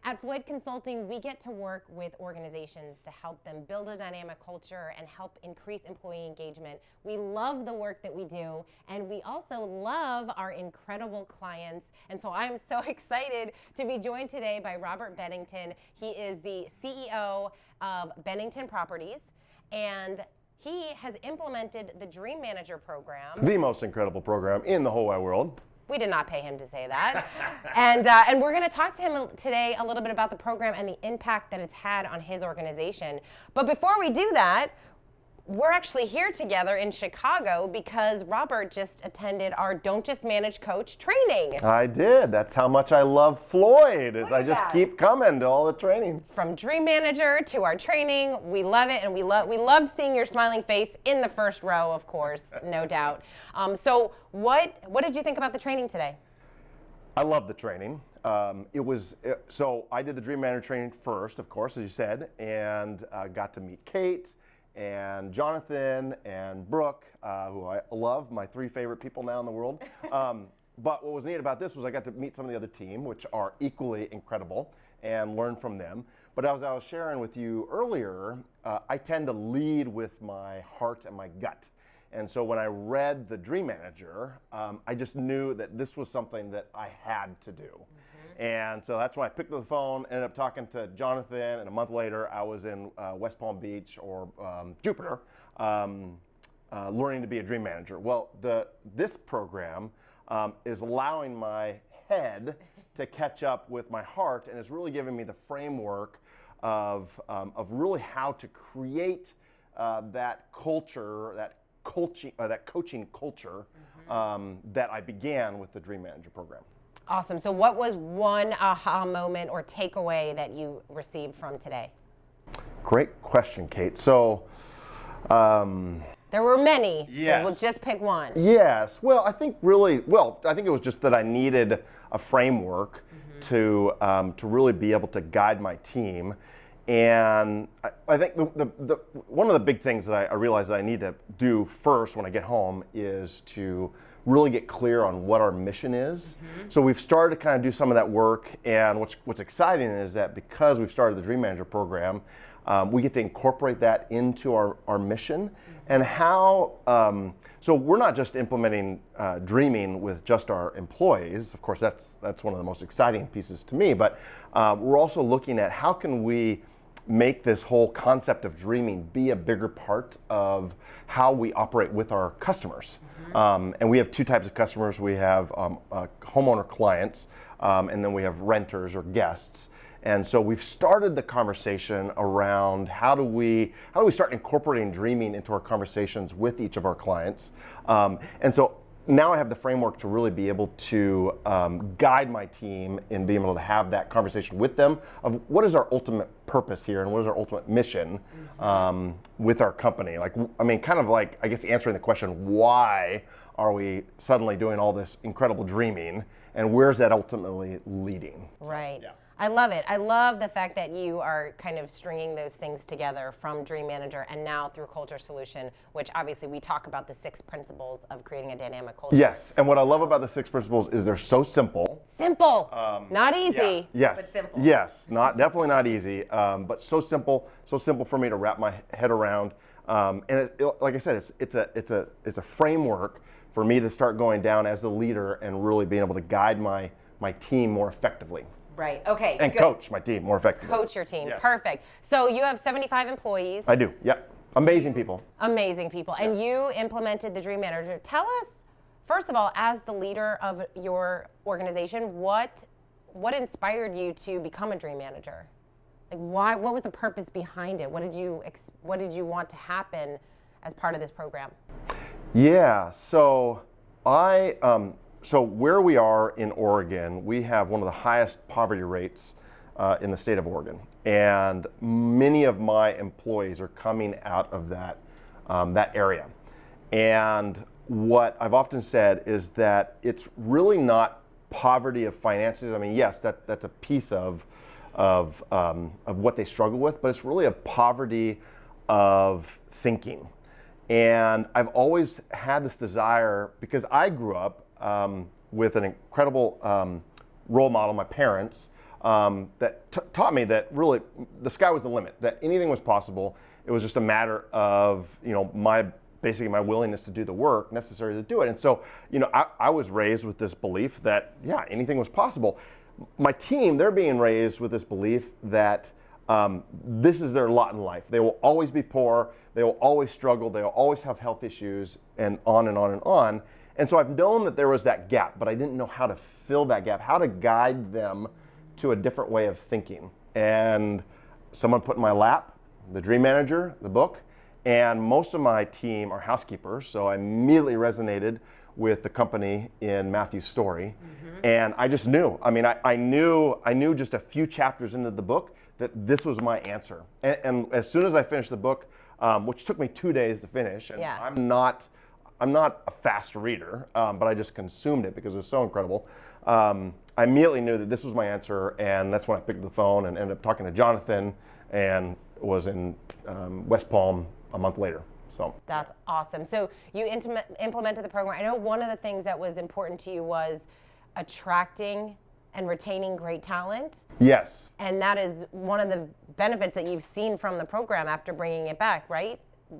At Floyd Consulting, we get to work with organizations to help them build a dynamic culture and help increase employee engagement. We love the work that we do, and we also love our incredible clients. And so I'm so excited to be joined today by Robert Bennington. He is the CEO of Bennington Properties, and he has implemented the Dream Manager program. The most incredible program in the whole wide world. We did not pay him to say that. And we're going to talk to him today a little bit about the program and the impact that it's had on his organization. But before we do that, we're actually here together in Chicago because Robert just attended our Don't Just Manage Coach training. I did. That's how much I love Floyd, is I just keep coming to all the trainings. From Dream Manager to our training, we love it, and we loved seeing your smiling face in the first row, of course, no doubt. So what did you think about the training today? I love the training. So I did the Dream Manager training first, of course, as you said, and got to meet Kate and Jonathan and Brooke, who I love, my three favorite people now in the world. But what was neat about this was I got to meet some of the other team, which are equally incredible, and learn from them. But as I was sharing with you earlier, I tend to lead with my heart and my gut. And so when I read the Dream Manager, I just knew that this was something that I had to do. And so that's when I picked up the phone, ended up talking to Jonathan, and a month later I was in West Palm Beach, or Jupiter, learning to be a Dream Manager. Well, this program is allowing my head to catch up with my heart, and it's really giving me the framework of really how to create that culture, that coaching culture that I began with the Dream Manager program. Awesome. So what was one aha moment or takeaway that you received from today? Great question, Kate. So there were many. Yes. So we'll just pick one. Yes. Well, I think it was just that I needed a framework to really be able to guide my team. And I think one of the big things that I realized that I need to do first when I get home is to really get clear on what our mission is. So we've started to kind of do some of that work, and what's exciting is that because we've started the Dream Manager program, we get to incorporate that into our mission and how, so we're not just implementing dreaming with just our employees. Of course, that's one of the most exciting pieces to me, but we're also looking at how can we make this whole concept of dreaming be a bigger part of how we operate with our customers. And we have two types of customers. We have homeowner clients, and then we have renters or guests. And so we've started the conversation around how do we start incorporating dreaming into our conversations with each of our clients. And so now I have the framework to really be able to guide my team in being able to have that conversation with them of what is our ultimate purpose here and what is our ultimate mission with our company. Kind of like, I guess, answering the question, why are we suddenly doing all this incredible dreaming, and where's that ultimately leading? Right. So, yeah. I love it. I love the fact that you are kind of stringing those things together from Dream Manager and now through Culture Solution, which obviously we talk about the 6 principles of creating a dynamic culture. Yes, and what I love about the 6 principles is they're so simple. Simple, not easy, yes, but simple. Yes, definitely not easy, but so simple for me to wrap my head around. And like I said, it's a framework for me to start going down as the leader and really being able to guide my team more effectively. Right, okay. And good. Coach my team more effectively. Coach your team, Yes. Perfect. So you have 75 employees. I do, yep. Amazing people. Amazing people. And you implemented the Dream Manager. Tell us, first of all, as the leader of your organization, what inspired you to become a Dream Manager? Like, why? What was the purpose behind it? What did you want to happen as part of this program? Yeah, so so where we are in Oregon, we have one of the highest poverty rates in the state of Oregon, and many of my employees are coming out of that area. And what I've often said is that it's really not poverty of finances. I mean, yes, that's a piece of what they struggle with, but it's really a poverty of thinking. And I've always had this desire, because I grew up with an incredible role model, my parents, that taught me that really the sky was the limit, that anything was possible. It was just a matter of, basically my willingness to do the work necessary to do it. And so, I was raised with this belief that, yeah, anything was possible. My team, they're being raised with this belief that this is their lot in life. They will always be poor, they will always struggle, they will always have health issues, and on and on and on. And so I've known that there was that gap, but I didn't know how to fill that gap, how to guide them to a different way of thinking. And someone put in my lap, The Dream Manager, the book, and most of my team are housekeepers, so I immediately resonated with the company in Matthew's story. And I just knew, I knew just a few chapters into the book that this was my answer. And as soon as I finished the book, which took me 2 days to finish, and Yeah. I'm not a fast reader, but I just consumed it because it was so incredible. I immediately knew that this was my answer, and that's when I picked up the phone and ended up talking to Jonathan, and was in West Palm a month later. So That's awesome. So you implemented the program. I know one of the things that was important to you was attracting and retaining great talent. yes. And that is one of the benefits that you've seen from the program after bringing it back, right?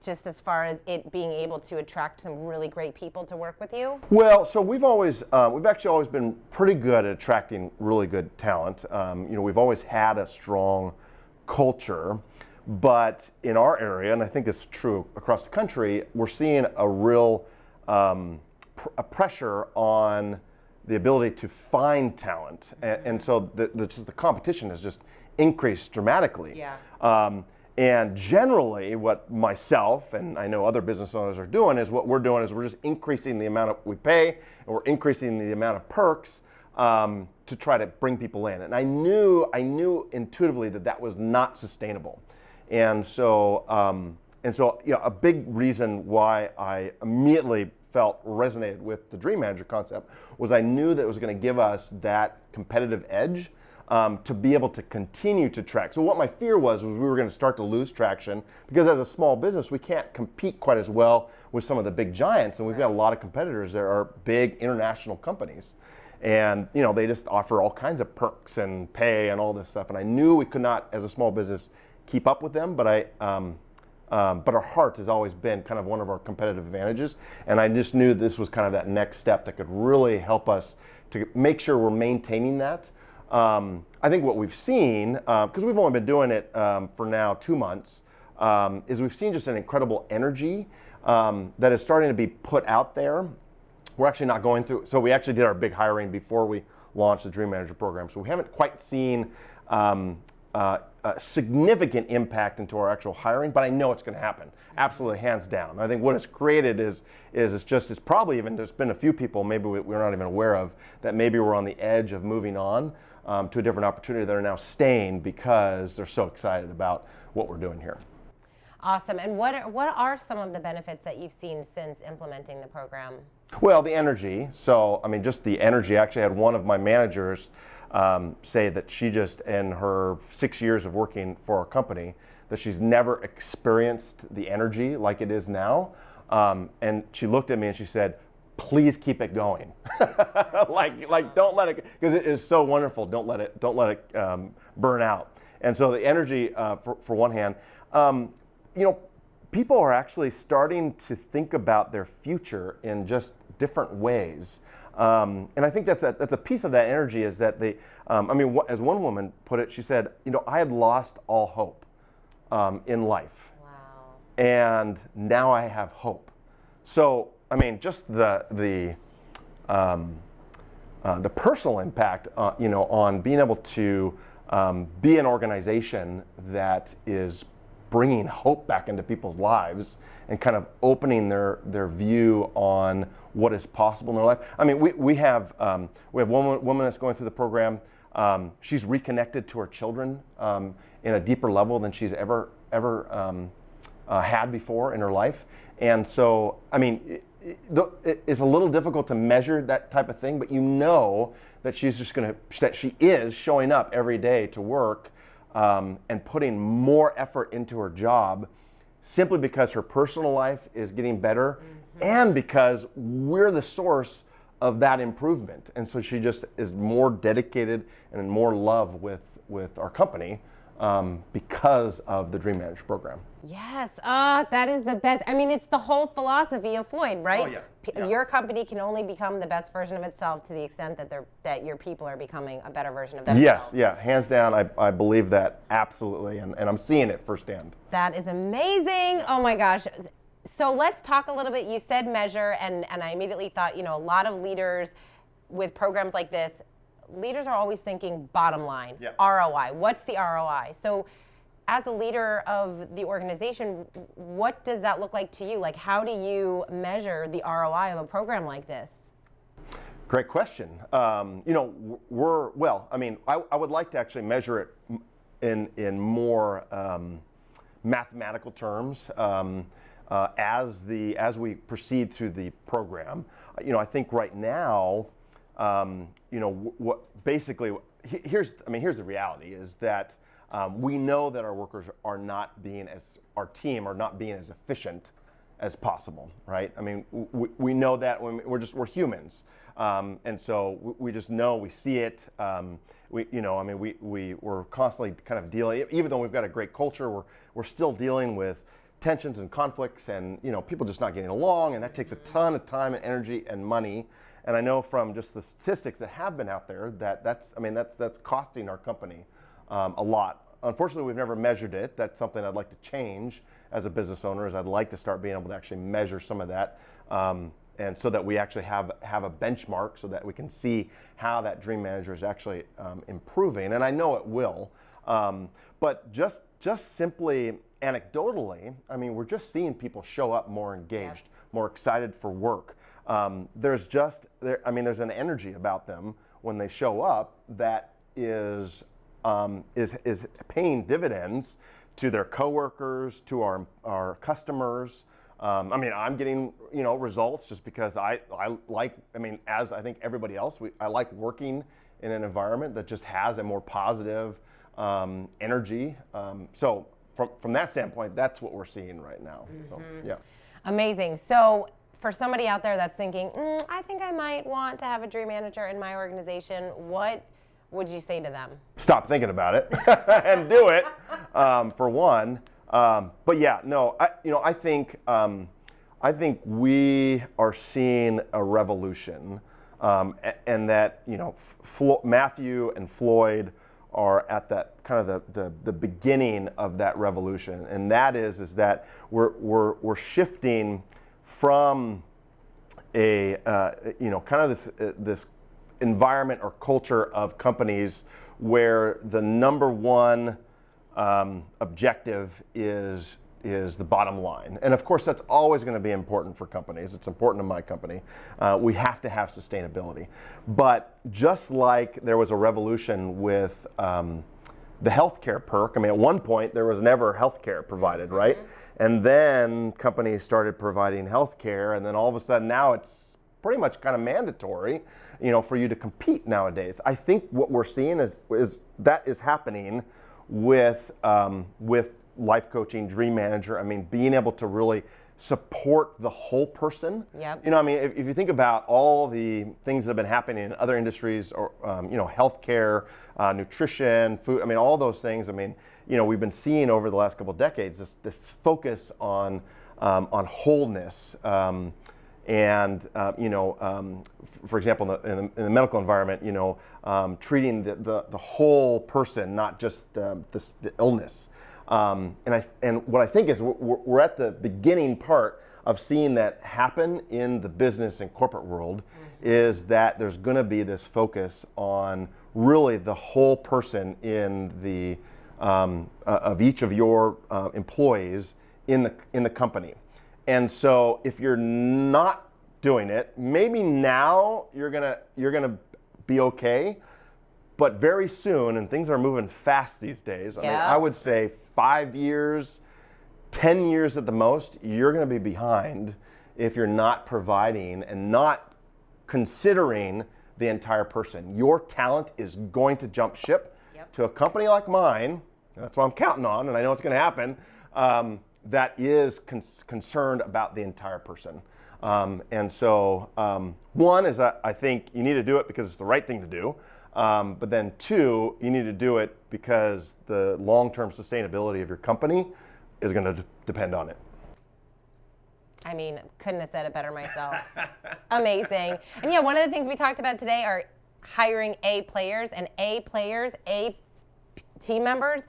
Just as far as it being able to attract some really great people to work with you? Well, so we've actually always been pretty good at attracting really good talent. We've always had a strong culture, but in our area, and I think it's true across the country, we're seeing a real a pressure on the ability to find talent, and so the competition has just increased dramatically. Yeah. And generally, what myself and I know other business owners are doing is we're just increasing the amount we pay, and we're increasing the amount of perks to try to bring people in. And I knew intuitively that was not sustainable. And so a big reason why I immediately resonated with the Dream Manager concept was I knew that it was going to give us that competitive edge to be able to continue to track. So what my fear was we were going to start to lose traction, because as a small business, we can't compete quite as well with some of the big giants, and we've got a lot of competitors that are big international companies. And they just offer all kinds of perks and pay and all this stuff. And I knew we could not, as a small business, keep up with them, but our heart has always been kind of one of our competitive advantages. And I just knew this was kind of that next step that could really help us to make sure we're maintaining that. I think what we've seen, because we've only been doing it for now 2 months, is we've seen just an incredible energy that is starting to be put out there. We're actually not going through, so we actually did our big hiring before we launched the Dream Manager program. So we haven't quite seen a significant impact into our actual hiring, but I know it's going to happen. Absolutely, hands down. I think what it's created is probably even, there's been a few people maybe we're not even aware of that maybe we're on the edge of moving on to a different opportunity that are now staying because they're so excited about what we're doing here. Awesome. And what are some of the benefits that you've seen since implementing the program? Well, the energy. So, just the energy. I actually had one of my managers say that she just, in her 6 years of working for our company, that she's never experienced the energy like it is now. And she looked at me and she said, "Please keep it going." like don't let it, because it is so wonderful. Don't let it burn out. And so the energy, for one hand, people are actually starting to think about their future in just different ways. And I think that's a piece of that energy, is that as one woman put it, she said, I had lost all hope in life. Wow. And now I have hope. So, just the personal impact, on being able to be an organization that is bringing hope back into people's lives and kind of opening their view on what is possible in their life. We have one woman that's going through the program. She's reconnected to her children in a deeper level than she's ever had before in her life. And so, it's a little difficult to measure that type of thing, but that she is showing up every day to work and putting more effort into her job simply because her personal life is getting better and because we're the source of that improvement. And so she just is more dedicated and in more love with our company because of the Dream Manager program. Yes, that is the best. I mean, it's the whole philosophy of Floyd, right? Oh, yeah. Your company can only become the best version of itself to the extent that your people are becoming a better version of themselves. Yes, yeah, hands down, I believe that absolutely, and I'm seeing it firsthand. That is amazing. Oh my gosh. So let's talk a little bit. You said measure, and I immediately thought, a lot of leaders with programs like this, leaders are always thinking bottom line, ROI. What's the ROI? So as a leader of the organization, what does that look like to you? Like, how do you measure the ROI of a program like this? Great question. I would like to actually measure it in more mathematical terms as we proceed through the program. I think right now, here's the reality is that we know that our workers are not being our team are not being as efficient as possible, right? I mean, we know that when we're humans, and so we just know, we see it. We're constantly kind of dealing, even though we've got a great culture, we're still dealing with tensions and conflicts, and people just not getting along, and that takes a ton of time and energy and money. And I know from just the statistics that have been out there that's costing our company a lot. Unfortunately, we've never measured it. That's something I'd like to change as a business owner. Is I'd like to start being able to actually measure some of that, and so that we actually have a benchmark, so that we can see how that Dream Manager is actually improving. And I know it will. But just simply anecdotally, I mean, we're just seeing people show up more engaged, more excited for work. There's an energy about them when they show up that is paying dividends to their coworkers, to our customers. I'm getting results just because I like. As I think everybody else, I like working in an environment that just has a more positive energy. So from that standpoint, that's what we're seeing right now. So, yeah. Amazing. So for somebody out there that's thinking, I think I might want to have a Dream Manager in my organization, what would you say to them? Stop thinking about it and do it, for one. But yeah, no, I think we are seeing a revolution, and that Matthew and Floyd are at that kind of the beginning of that revolution, and that is that we're shifting from a kind of this environment or culture of companies where the number one objective is the bottom line. And of course, that's always going to be important for companies. It's important to my company. We have to have sustainability. But just like there was a revolution with the healthcare perk, at one point there was never healthcare provided, right? And then companies started providing healthcare, and then all of a sudden now it's pretty much kind of mandatory, for you to compete nowadays. I think what we're seeing is that is happening with life coaching, Dream Manager. Being able to really support the whole person. Yep. If you think about all the things that have been happening in other industries, or healthcare, nutrition, food. All those things. We've been seeing over the last couple of decades this focus on wholeness. For example, in the medical environment, treating the whole person, not just the illness. And what I think is we're at the beginning part of seeing that happen in the business and corporate world, is that there's going to be this focus on really the whole person in the of each of your employees in the company. And so if you're not doing it, maybe now you're gonna be okay, but very soon, and things are moving fast these days. I would say 5 years, 10 years at the most, you're gonna be behind if you're not providing and not considering the entire person. Your talent is going to jump ship to a company like mine. That's what I'm counting on, and I know it's gonna happen. that is concerned about the entire person. And so one is I think you need to do it because it's the right thing to do. But then two, you need to do it because the long-term sustainability of your company is going to depend on it. I mean, couldn't have said it better myself. Amazing. And yeah, one of the things we talked about today are hiring A players, and A players, A team members,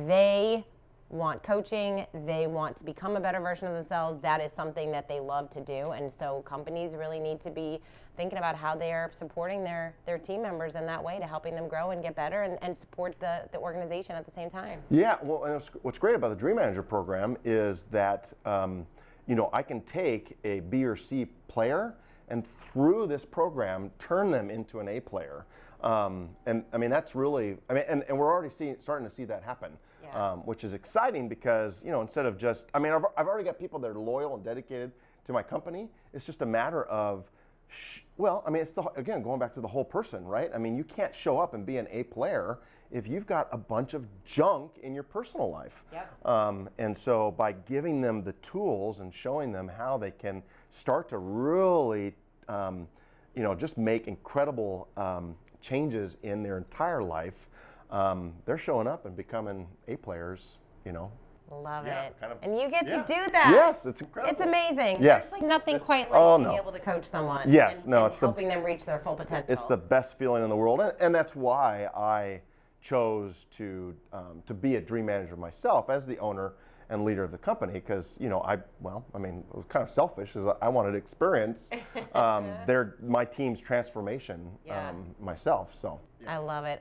they want coaching, they want to become a better version of themselves. That is something that they love to do. And so companies really need to be thinking about how they are supporting their team members in that way, to helping them grow and get better and support the organization at the same time. Yeah, well, and what's great about the Dream Manager program is that I can take a B or C player and through this program turn them into an A player. And I mean, that's really, and we're already starting to see that happen. Yeah. Which is exciting because, instead of just, I've already got people that are loyal and dedicated to my company. It's just a matter of, it's again, going back to the whole person, right? I mean, you can't show up and be an A player if you've got a bunch of junk in your personal life. Yep. And so by giving them the tools and showing them how they can start to really, just make incredible changes in their entire life, they're showing up and becoming A players, Love Yeah, it. kind of- And you get yeah. to do that. Yes, it's incredible. It's amazing. Yes. There's like nothing quite like being no. able to coach someone. Yes, and, no, and it's the- helping them reach their full potential. It's the best feeling in the world, and that's why I chose to be a Dream Manager myself as the owner and leader of the company, because it was kind of selfish, as I wanted to experience my team's transformation myself. So I love it.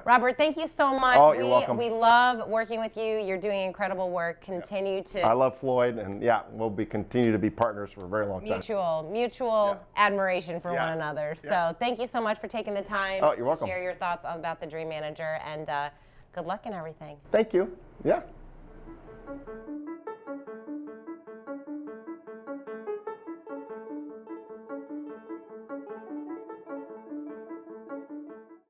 Robert, thank you so much. Oh, you're welcome. We love working with you. You're doing incredible work. Continue to I love Floyd, and we'll continue to be partners for a very long time. mutual admiration for Yeah. one another. Yeah. So thank you so much for taking the time Oh, you're to welcome. share your thoughts about the Dream Manager, and good luck in everything. Thank you. Yeah.